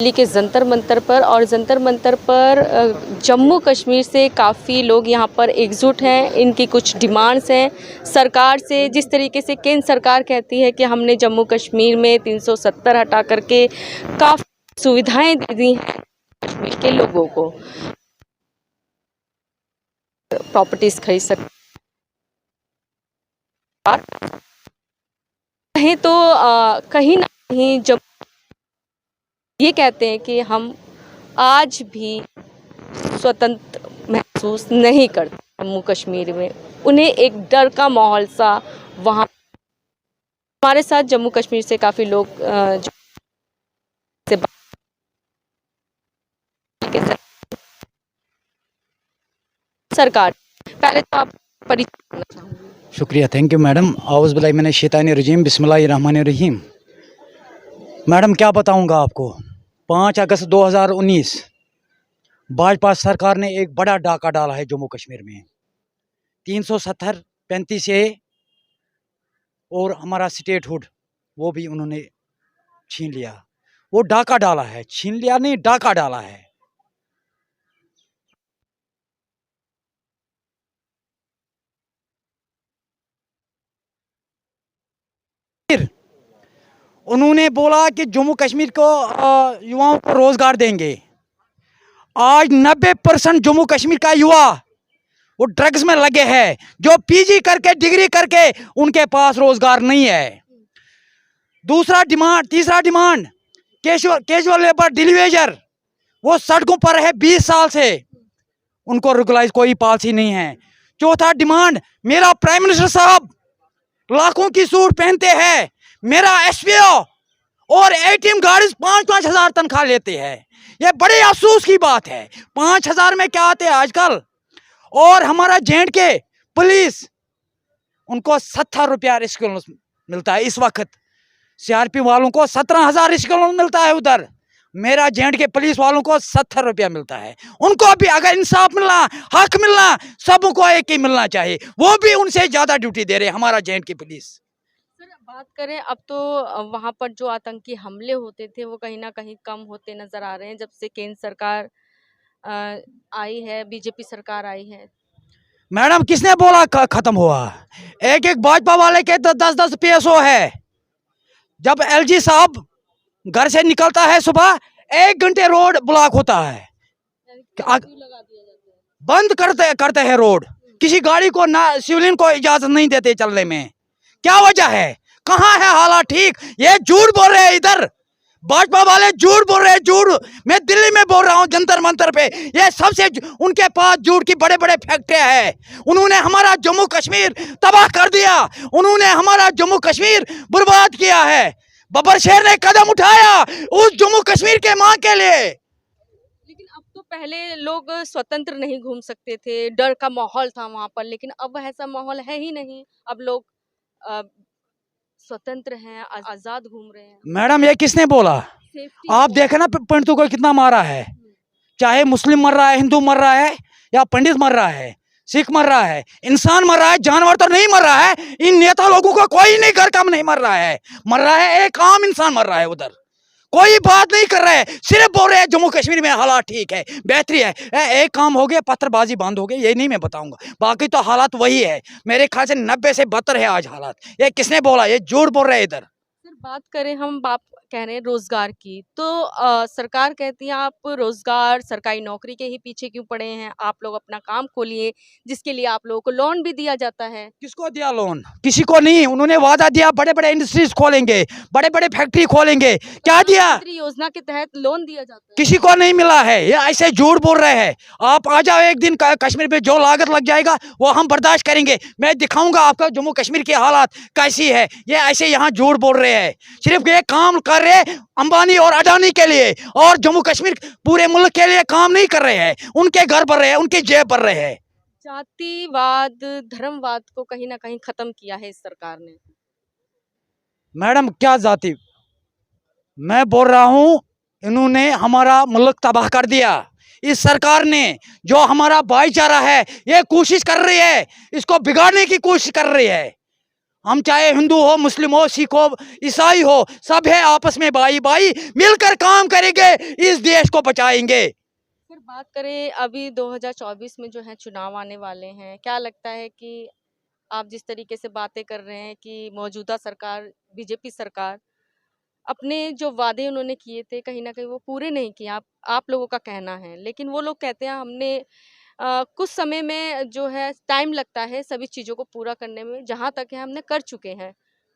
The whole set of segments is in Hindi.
दिल्ली के जंतर मंतर पर और जंतर मंतर पर जम्मू कश्मीर से काफ़ी लोग यहाँ पर एकजुट हैं। इनकी कुछ डिमांड्स हैं सरकार से। जिस तरीके से केंद्र सरकार कहती है कि हमने जम्मू कश्मीर में 370 हटा करके काफ़ी सुविधाएं दे दी हैं कश्मीर के लोगों को, प्रॉपर्टीज खरीद सकते हैं, तो कहीं ना कहीं जब ये कहते हैं कि हम आज भी स्वतंत्र महसूस नहीं करते जम्मू कश्मीर में, उन्हें एक डर का माहौल सा वहाँ। हमारे साथ जम्मू कश्मीर से काफ़ी लोग सरकार, पहले तो आप परिचय। शुक्रिया, थैंक यू मैडम। आउज़ बिल्लाहि मिनश शैतानिर रजीम, बिस्मिल्लाहिर रहमानिर रहीम। मैडम क्या बताऊंगा आपको, 5 अगस्त 2019 भाजपा सरकार ने एक बड़ा डाका डाला है जम्मू कश्मीर में। 370 35 ए और हमारा स्टेटहुड वो भी उन्होंने छीन लिया। वो डाका डाला है, छीन लिया नहीं, डाका डाला है। उन्होंने बोला कि जम्मू कश्मीर को युवाओं को रोजगार देंगे। आज 90% जम्मू कश्मीर का युवा वो ड्रग्स में लगे हैं। जो पीजी करके डिग्री करके उनके पास रोजगार नहीं है। तीसरा डिमांड कैजुअल लेबर डिलीवेजर, वो सड़कों पर है 20 साल से, उनको रेगुलाइज कोई पॉलिसी नहीं है। चौथा डिमांड, मेरा प्राइम मिनिस्टर साहब लाखों की सूट पहनते हैं, मेरा एसपीओ और एटीएम गार्ड्स 5-5 हजार तनख्वाह लेते हैं। ये बड़े अफसोस की बात है। 5 हजार में क्या आते हैं आजकल। और हमारा जेएंड के पुलिस, उनको 70 रुपया रिस्क मिलता है इस वक्त। सीआरपी वालों को 17,000 रिस्क मिलता है उधर। मेरा जेएंड के पुलिस वालों को 70 रुपया मिलता है। उनको भी अगर इंसाफ मिलना, हक मिलना, सबको एक ही मिलना चाहिए। वो भी उनसे ज्यादा ड्यूटी दे रहे हैं हमारा जेएंड की पुलिस। बात करें अब तो वहाँ पर जो आतंकी हमले होते थे वो कहीं ना कहीं कम होते नजर आ रहे हैं जब से केंद्र सरकार आई है, बीजेपी सरकार आई है। मैडम किसने बोला खत्म हुआ? एक भाजपा वाले के 10-10 पीएसओ है। जब एलजी साहब घर से निकलता है सुबह, 1 घंटे रोड ब्लॉक होता है, बंद करते हैं रोड। किसी गाड़ी को ना, सिविलियन को इजाजत नहीं देते चलने में। क्या वजह है? कहाँ है हालात ठीक? ये झूठ बोल रहे हैं, इधर भाजपा वाले झूठ बोल रहे हैं। झूठ मैं दिल्ली में बोल रहा हूँ जंतर मंतर पे। ये सबसे उनके पास झूठ की बड़े बड़े फैक्ट्रियां हैं। उन्होंने हमारा जम्मू कश्मीर तबाह कर दिया। उन्होंने हमारा जम्मू कश्मीर बर्बाद किया है। बब्बर शेर ने कदम उठाया उस जम्मू कश्मीर के मां के लिए। लेकिन अब तो पहले लोग स्वतंत्र नहीं घूम सकते थे, डर का माहौल था वहां पर, लेकिन अब ऐसा माहौल है ही नहीं। अब लोग स्वतंत्र हैं, आजाद घूम रहे हैं। मैडम ये किसने बोला? आप देखे ना पंडितों को कितना मारा है। चाहे मुस्लिम मर रहा है, हिंदू मर रहा है, या पंडित मर रहा है, सिख मर रहा है, इंसान मर रहा है, जानवर तो नहीं मर रहा है। इन नेता लोगों को कोई नहीं घर का नहीं मर रहा है। मर रहा है एक आम इंसान मर रहा है उधर। कोई बात नहीं कर रहे हैं, सिर्फ बोल रहे हैं जम्मू कश्मीर में हालात ठीक है, बेहतरी है। एक काम हो गया, पत्थरबाजी बंद हो गई, ये नहीं मैं बताऊंगा, बाकी तो हालात वही है। मेरे ख्याल से 90 से 72 है आज हालात। ये किसने बोला? ये झूठ बोल रहे हैं इधर। सर बात करें, हम बात कह रहे हैं रोजगार की, तो सरकार कहती है आप रोजगार सरकारी नौकरी के ही पीछे क्यों पड़े हैं, आप लोग अपना काम खोलिए, जिसके लिए आप लोगों को लोन भी दिया जाता है। किसको दिया लोन? किसी को नहीं। उन्होंने वादा दिया बड़े बड़े इंडस्ट्रीज खोलेंगे, बड़े बड़े फैक्ट्री खोलेंगे। क्या दिया? योजना के तहत लोन दिया जाता है, किसी को नहीं मिला है। ये ऐसे झूठ बोल रहे हैं। आप आ जाओ एक दिन कश्मीर पे, जो लागत लग जाएगा वो हम बर्दाश्त करेंगे। मैं दिखाऊंगा आपको जम्मू कश्मीर की हालात कैसी है। ये ऐसे यहाँ झूठ बोल रहे हैं, सिर्फ ये काम कर रहे हैं अंबानी और अडानी के लिए, और जम्मू कश्मीर पूरे मुल्क के लिए काम नहीं कर रहे हैं। उनके घर भर रहे हैं, उनकी जेब भर रहे हैं। जातिवाद, धर्मवाद को कहीं ना कहीं खत्म किया है इस सरकार ने। मैडम क्या जाति? मैं बोल रहा हूं, इन्होंने हमारा मुल्क तबाह कर दिया। इस सरकार ने जो हमारा भाईचारा है, ये कोशिश कर रही है, इसको बिगाड़ने की कोशिश कर रही है। हम चाहे हिंदू हो, मुस्लिम हो, सिख हो, ईसाई हो, सब है आपस में भाई भाई, मिलकर काम करेंगे, इस देश को बचाएंगे। फिर बात करें अभी 2024 में जो है चुनाव आने वाले हैं, क्या लगता है कि आप जिस तरीके से बातें कर रहे हैं कि मौजूदा सरकार, बीजेपी सरकार, अपने जो वादे उन्होंने किए थे कहीं न कहीं वो पूरे नहीं किए, आप लोगों का कहना है। लेकिन वो लोग कहते हैं हमने कुछ समय में जो है टाइम लगता है सभी चीज़ों को पूरा करने में, जहाँ तक है हमने कर चुके हैं।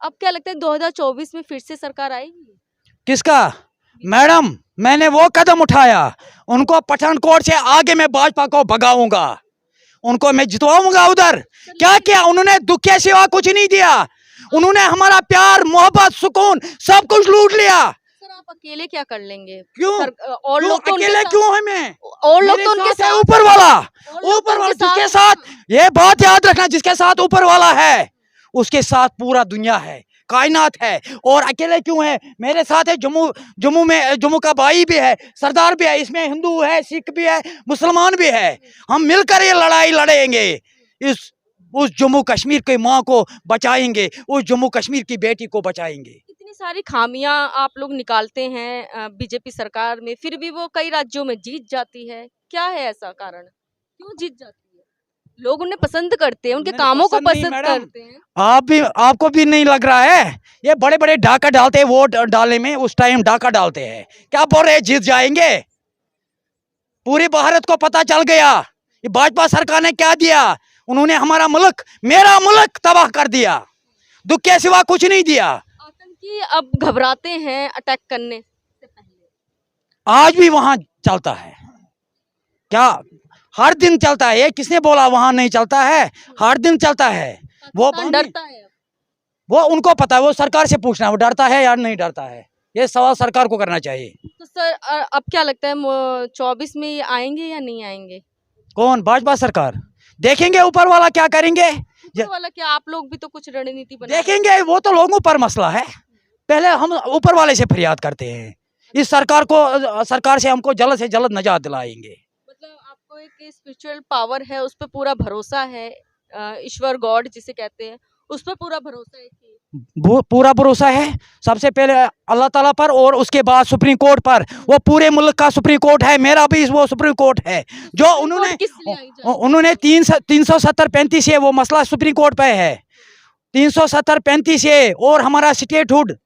अब क्या लगता है 2024 में फिर से सरकार आएगी? किसका? मैडम, मैंने वो कदम उठाया, उनको पठानकोट से आगे मैं भाजपा को भगाऊंगा, उनको मैं जितवाऊंगा उधर। क्या किया उन्होंने? दुख के सिवा कुछ नहीं दिया, उन्होंने हमारा प्यार, मोहब्बत, सुकून सब कुछ लूट लिया। सर आप अकेले क्या कर लेंगे? क्यों? और क्यों लोग तो उनके अकेले साथ, क्यों हमें? और लोग मेरे तो उनके साथ है साथ, ऊपर वाला, और लोग तो ऊपर वाला उनके जिसके साथ साथ, ये बात याद रखना, जिसके साथ ऊपर वाला है उसके साथ पूरा दुनिया है, कायनात है। और अकेले क्यों है? मेरे साथ है जम्मू का भाई भी है, सरदार भी है, इसमें हिंदू है, सिख भी है, मुसलमान भी है। हम मिलकर ये लड़ाई लड़ेंगे, इस उस जम्मू कश्मीर की माँ को बचाएंगे, उस जम्मू कश्मीर की बेटी को बचाएंगे। इतनी सारी खामियां आप लोग निकालते हैं बीजेपी सरकार में, फिर भी वो कई राज्यों में जीत जाती है। क्या है ऐसा कारण? क्यों जीत जाती है? लोग उन्हें पसंद करते हैं, उनके नहीं, कामों को पसंद नहीं पसंद मैडम। करते हैं। आपको भी नहीं लग रहा है? ये बड़े बड़े डाका डालते हैं, वोट डालने में उस टाइम डाका डालते हैं, क्या बोल रहे हैं जीत जाएंगे? पूरे भारत को पता चल गया ये भाजपा सरकार ने क्या दिया। उन्होंने हमारा मुल्क, मेरा मुल्क तबाह कर दिया, दुख के सिवा कुछ नहीं दिया। आतंकी अब घबराते हैं अटैक करने से पहले। आज भी वहां चलता है क्या? हर दिन चलता है। ये किसने बोला वहां नहीं चलता है? हर दिन चलता है। वो पाकिस्तान डरता है अब। वो उनको पता है, वो सरकार से पूछना है वो डरता है या नहीं डरता है, ये सवाल सरकार को करना चाहिए। तो सर अब क्या लगता है 24 में ये आएंगे या नहीं आएंगे? कौन? भाजपा सरकार। देखेंगे ऊपर वाला क्या करेंगे, ऊपर वाला क्या, आप लोग भी तो कुछ रणनीति बना रहे हैं। देखेंगे। वो तो लोगों पर मसला है, पहले हम ऊपर वाले से फरियाद करते हैं। इस सरकार से हमको जल्द से जल्द निजात दिलाएंगे। मतलब आपको एक स्पिरिचुअल पावर है, उस पर पूरा भरोसा है, ईश्वर गॉड जिसे कहते हैं, उस पर पूरा भरोसा है कि पूरा भरोसा है सबसे पहले अल्लाह ताला पर, और उसके बाद सुप्रीम कोर्ट पर। वो पूरे मुल्क का सुप्रीम कोर्ट है, मेरा भी वो सुप्रीम कोर्ट है। जो उन्होंने किस लिए आई जाए? उन्होंने 370-35 से वो मसला सुप्रीम कोर्ट पे है, 370-35 से, और हमारा स्टेटहुड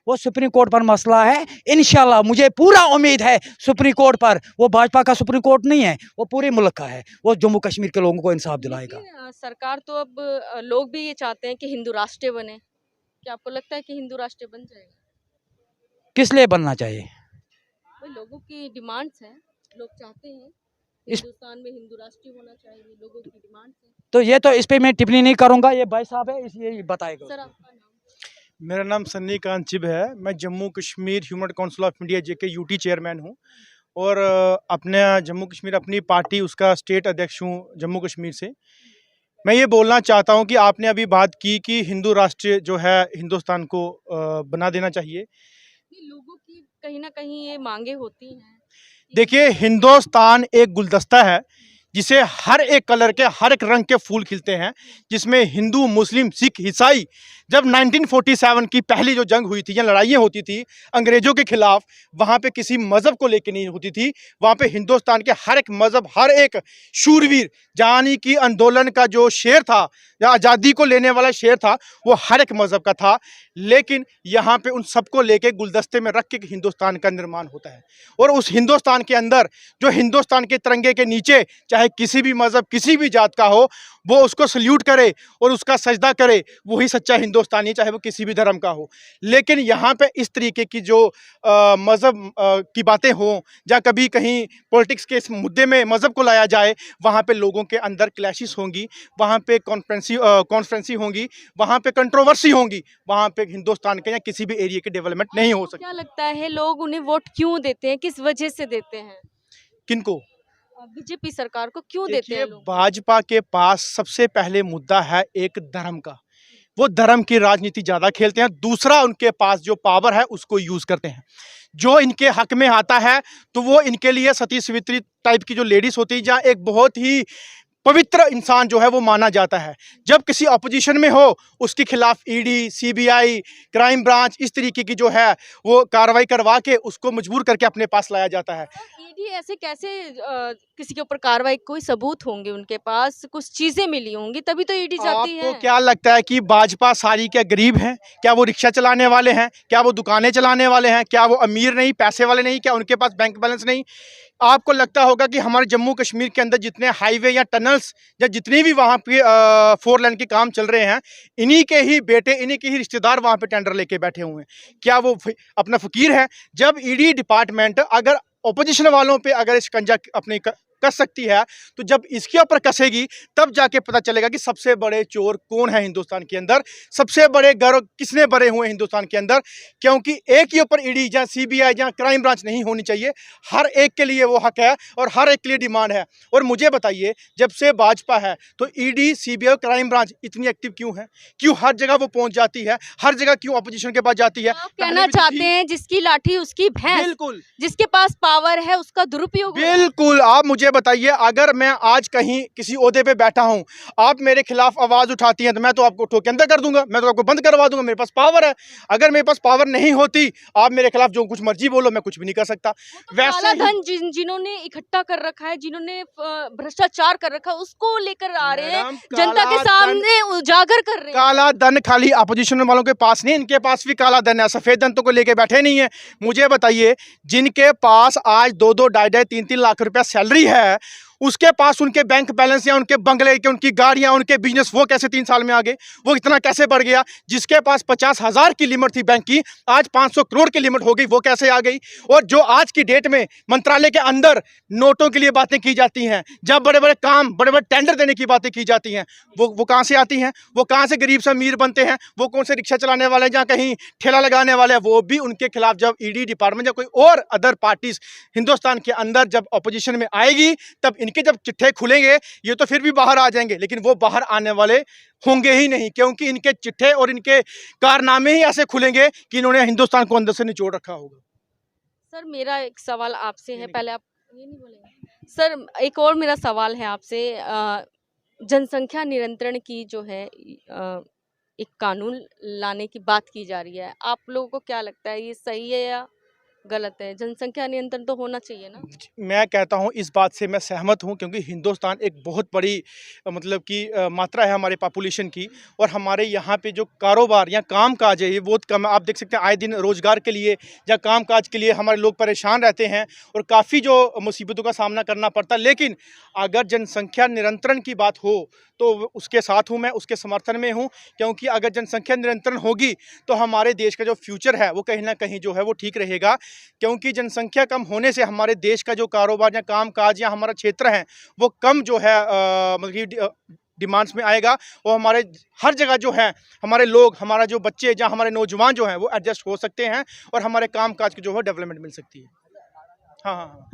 वो सुप्रीम कोर्ट पर मसला है। इंशाल्लाह मुझे पूरा उम्मीद है सुप्रीम कोर्ट पर, वो भाजपा का सुप्रीम कोर्ट नहीं है, वो पूरे मुल्क का है, वो जम्मू कश्मीर के लोगों को इंसाफ दिलाएगा। लेकिन, सरकार तो अब लोग भी ये चाहते हैं कि हिंदू राष्ट्र बने। क्या आपको लगता है कि हिंदू राष्ट्र बन जाएगा? किस लिए बनना चाहिए? भाई लोगों की डिमांड्स हैं, लोग चाहते हैं इस- हिंदुस्तान में हिंदू राष्ट्र होना चाहिए, लोगों की डिमांड्स हैं। तो ये तो इस पे मैं टिप्पणी नहीं करूंगा, ये भाई साहब है, इसलिए बताएगा। सर आपका नाम? मेरा नाम सन्नी कांत चिब है। मैं Jammu Kashmir human council of India JK UT chairman हूँ, और अपने जम्मू कश्मीर अपनी पार्टी उसका स्टेट अध्यक्ष हूँ जम्मू कश्मीर से। मैं ये बोलना चाहता हूँ कि आपने अभी बात की कि हिंदू राष्ट्र जो है हिंदुस्तान को बना देना चाहिए। ये लोगों की कहीं ना कहीं ये मांगे होती हैं। देखिए, हिंदुस्तान एक गुलदस्ता है जिसे हर एक कलर के, हर एक रंग के फूल खिलते हैं, जिसमें हिंदू, मुस्लिम, सिख, ईसाई। जब 1947 की पहली जो जंग हुई थी या लड़ाइयाँ होती थी अंग्रेज़ों के खिलाफ, वहाँ पे किसी मज़हब को लेकर नहीं होती थी। वहाँ पे हिंदुस्तान के हर एक मज़हब, हर एक शूरवीर, यानी कि आंदोलन का जो शेर था या आज़ादी को लेने वाला शेर था, वो हर एक मज़हब का था। लेकिन यहाँ पे उन सबको लेके गुलदस्ते में रख के हिंदुस्तान का निर्माण होता है, और उस हिंदुस्तान के अंदर जो हिंदुस्तान के तिरंगे के नीचे चाहे किसी भी मज़हब, किसी भी जात का हो, वो उसको सल्यूट करे और उसका सजदा करे, वही सच्चा हिंदुस्तानी, चाहे वो किसी भी धर्म का हो। लेकिन यहाँ पे इस तरीके की जो मज़हब की बातें हों, या कभी कहीं पॉलिटिक्स के इस मुद्दे में मज़हब को लाया जाए, वहाँ पे लोगों के अंदर क्लैशेस होंगी, वहाँ पे कॉन्फ्रेंसी होंगी, वहाँ पे कंट्रोवर्सी होंगी, वहाँ पे हिंदुस्तान के या किसी भी एरिया की डेवलपमेंट नहीं हो सकती। क्या लगता है लोग उन्हें वोट क्यों देते हैं, किस वजह से देते हैं? किनको? बीजेपी सरकार को क्यों देते देखिए, हैं लोग? भाजपा के पास सबसे पहले मुद्दा है एक धर्म का, वो धर्म की राजनीति ज़्यादा खेलते हैं। दूसरा, उनके पास जो पावर है उसको यूज़ करते हैं। जो इनके हक में आता है तो वो इनके लिए सती सावित्री टाइप की जो लेडीज़ होती है, या एक बहुत ही पवित्र इंसान जो है वो माना जाता है। जब किसी ऑपोजिशन में हो उसके खिलाफ ईडी, सीबीआई, क्राइम ब्रांच इस तरीके की जो है वो कार्रवाई करवा के उसको मजबूर करके अपने पास लाया जाता है। ईडी ऐसे कैसे किसी के ऊपर कार्रवाई, कोई सबूत होंगे उनके पास, कुछ चीजें मिली होंगी तभी तो ईडी जाती है। आपको क्या लगता है कि भाजपा सारी क्या गरीब हैं? क्या वो रिक्शा चलाने वाले हैं? क्या वो दुकानें चलाने वाले हैं? क्या वो अमीर नहीं, पैसे वाले नहीं? क्या उनके पास बैंक बैलेंस नहीं? आपको लगता होगा कि हमारे जम्मू कश्मीर के अंदर जितने हाईवे या टनल्स या जितने भी वहाँ पे 4 लेन के काम चल रहे हैं, इन्हीं के ही बेटे, इन्हीं के ही रिश्तेदार वहाँ पे टेंडर लेके बैठे हुए हैं। क्या वो अपना फकीर है? जब ईडी डिपार्टमेंट अगर ओपोजिशन वालों पे अगर शिकंजा अपने कस सकती है, तो जब इसके ऊपर कसेगी तब जाके पता चलेगा कि सबसे बड़े चोर कौन है हिंदुस्तान के अंदर, सबसे बड़े गिरोह किसने बड़े हुए हिंदुस्तान के अंदर। क्योंकि एक ही ऊपर ईडी या सीबीआई या क्राइम ब्रांच नहीं होनी चाहिए, हर एक के लिए वो हक है और हर एक के लिए डिमांड है। और मुझे बताइए, जब से भाजपा है तो ईडी, सीबीआई और क्राइम ब्रांच इतनी एक्टिव क्यों है? क्यों हर जगह वो पहुंच जाती है? हर जगह क्यों अपोजिशन के पास जाती है? आप कहना चाहते हैं जिसकी लाठी उसकी भैंस, बिल्कुल, जिसके पास पावर है उसका दुरुपयोग हो रहा है। बिल्कुल। आप मुझे बताइए, अगर मैं आज कहीं किसी ओहदे पे बैठा हूं, आप मेरे खिलाफ आवाज उठाती हैं तो मैं तो आपको ठोके अंदर कर दूंगा, मैं तो आपको बंद करवा दूंगा। मेरे पास पावर है। अगर मेरे पास पावर नहीं होती, आप मेरे खिलाफ जो कुछ मर्जी बोलो, मैं कुछ भी नहीं कर सकता। काला धन जिन्होंने इकट्ठा कर रखा है, जिन्होंने भ्रष्टाचार कर रखा है, उसको लेकर आ रहे हैं, जनता के सामने उजागर कर रहे हैं। काला धन खाली अपोजिशन वालों के पास नहीं, इनके पास भी काला धन है। सफेद धन तो को लेके बैठे नहीं है। मुझे बताइए, जिनके पास आज 2-2, 2.5, 3-3 लाख रुपया सैलरी है, उसके पास उनके बैंक बैलेंस या उनके बंगले के, उनकी गाड़ियां, उनके बिजनेस, वो कैसे 3 साल में आ गए? वो इतना कैसे बढ़ गया? जिसके पास 50,000 की लिमिट थी बैंक की, आज 500 करोड़ की लिमिट हो गई, वो कैसे आ गई? और जो आज की डेट में मंत्रालय के अंदर नोटों के लिए बातें की जाती हैं, जब बड़े बड़े काम, बड़े बड़े टेंडर देने की बातें की जाती हैं, वो कहाँ से आती हैं? वो कहाँ से गरीब से अमीर बनते हैं? वो कौन से रिक्शा चलाने वाले हैं, जहाँ कहीं ठेला लगाने वाले हैं, वो भी उनके खिलाफ जब ईडी डिपार्टमेंट या कोई और अदर पार्टीज हिंदुस्तान के अंदर जब अपोजिशन में आएगी, तब इनके जब चिट्ठे खुलेंगे, ये तो फिर भी बाहर आ जाएंगे, लेकिन वो बाहर आने वाले होंगे ही नहीं, क्योंकि इनके चिट्ठे और इनके कारनामे ही ऐसे खुलेंगे कि इन्होंने हिंदुस्तान को अंदर से निचोड़ रखा होगा। सर, मेरा एक सवाल आपसे है, पहले आप ये नहीं बोलेंगे? सर, एक और मेरा सवाल है आपसे। जनसंख्या नियंत्रण की जो है एक कानून लाने की बात की जा रही है, आप लोगों को क्या लगता है, ये सही है या गलत है? जनसंख्या नियंत्रण तो होना चाहिए ना? मैं कहता हूं, इस बात से मैं सहमत हूं, क्योंकि हिंदुस्तान एक बहुत बड़ी मतलब कि मात्रा है हमारे पॉपुलेशन की, और हमारे यहाँ पे जो कारोबार या काम काज है ये बहुत कम है। आप देख सकते हैं, आए दिन रोज़गार के लिए या काम काज के लिए हमारे लोग परेशान रहते हैं और काफ़ी जो मुसीबतों का सामना करना पड़ता है। लेकिन अगर जनसंख्या नियंत्रण की बात हो तो उसके साथ हूँ मैं, उसके समर्थन में हूँ, क्योंकि अगर जनसंख्या नियंत्रण होगी तो हमारे देश का जो फ्यूचर है वो कहीं ना कहीं जो है वो ठीक रहेगा। क्योंकि जनसंख्या कम होने से हमारे देश का जो कारोबार या काम काज या हमारा क्षेत्र है वो कम जो है मतलब डिमांड्स में आएगा, और हमारे हर जगह जो है हमारे लोग, हमारा जो बच्चे या हमारे नौजवान जो हैं वो एडजस्ट हो सकते हैं और हमारे काम काज की जो है डेवलपमेंट मिल सकती है। हाँ।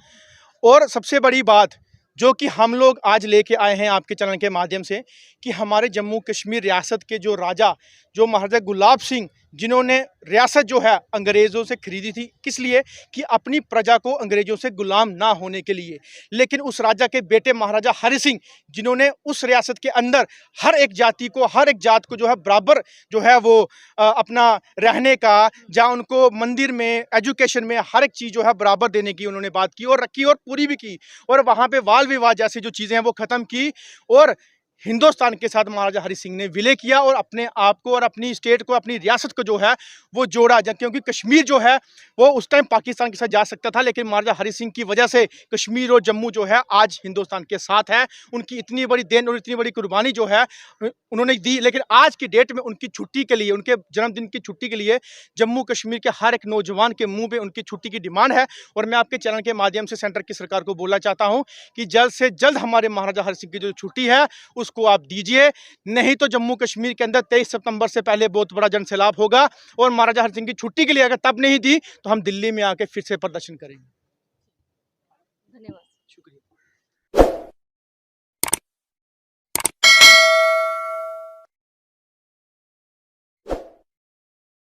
और सबसे बड़ी बात जो कि हम लोग आज लेके आए हैं आपके चैनल के माध्यम से, कि हमारे जम्मू कश्मीर रियासत के जो राजा, जो महाराजा गुलाब सिंह, जिन्होंने रियासत जो है अंग्रेज़ों से खरीदी थी, किस लिए? कि अपनी प्रजा को अंग्रेज़ों से गुलाम ना होने के लिए। लेकिन उस राजा के बेटे महाराजा हरि सिंह, जिन्होंने उस रियासत के अंदर हर एक जाति को, हर एक जात को जो है बराबर जो है वो अपना रहने का, जहाँ उनको मंदिर में, एजुकेशन में हर एक चीज़ जो है बराबर देने की उन्होंने बात की और रखी और पूरी भी की, और वहाँ पे वाल विवाद जैसी जो चीज़ें हैं वो ख़त्म की, और हिंदुस्तान के साथ महाराजा हरि सिंह ने विलय किया और अपने आप को और अपनी स्टेट को, अपनी रियासत को जो है वो जोड़ा। क्योंकि कश्मीर जो है वो उस टाइम पाकिस्तान के साथ जा सकता था, लेकिन महाराजा हरि सिंह की वजह से कश्मीर और जम्मू जो है आज हिंदुस्तान के साथ है। उनकी इतनी बड़ी देन और इतनी बड़ी कुर्बानी जो है उन्होंने दी, लेकिन आज की डेट में उनकी छुट्टी के लिए, उनके जन्मदिन की छुट्टी के लिए जम्मू कश्मीर के हर एक नौजवान के मुँह में उनकी छुट्टी की डिमांड है। और मैं आपके चैनल के माध्यम से सेंटर की सरकार को बोलना चाहता हूँ कि जल्द से जल्द हमारे महाराजा हरि सिंह की जो छुट्टी है उसको आप दीजिए, नहीं तो जम्मू कश्मीर के अंदर 23 सितंबर से पहले बहुत बड़ा जनसैलाब होगा, और महाराजा हरि सिंह की छुट्टी के लिए अगर तब नहीं दी तो हम दिल्ली में आके फिर से प्रदर्शन करेंगे।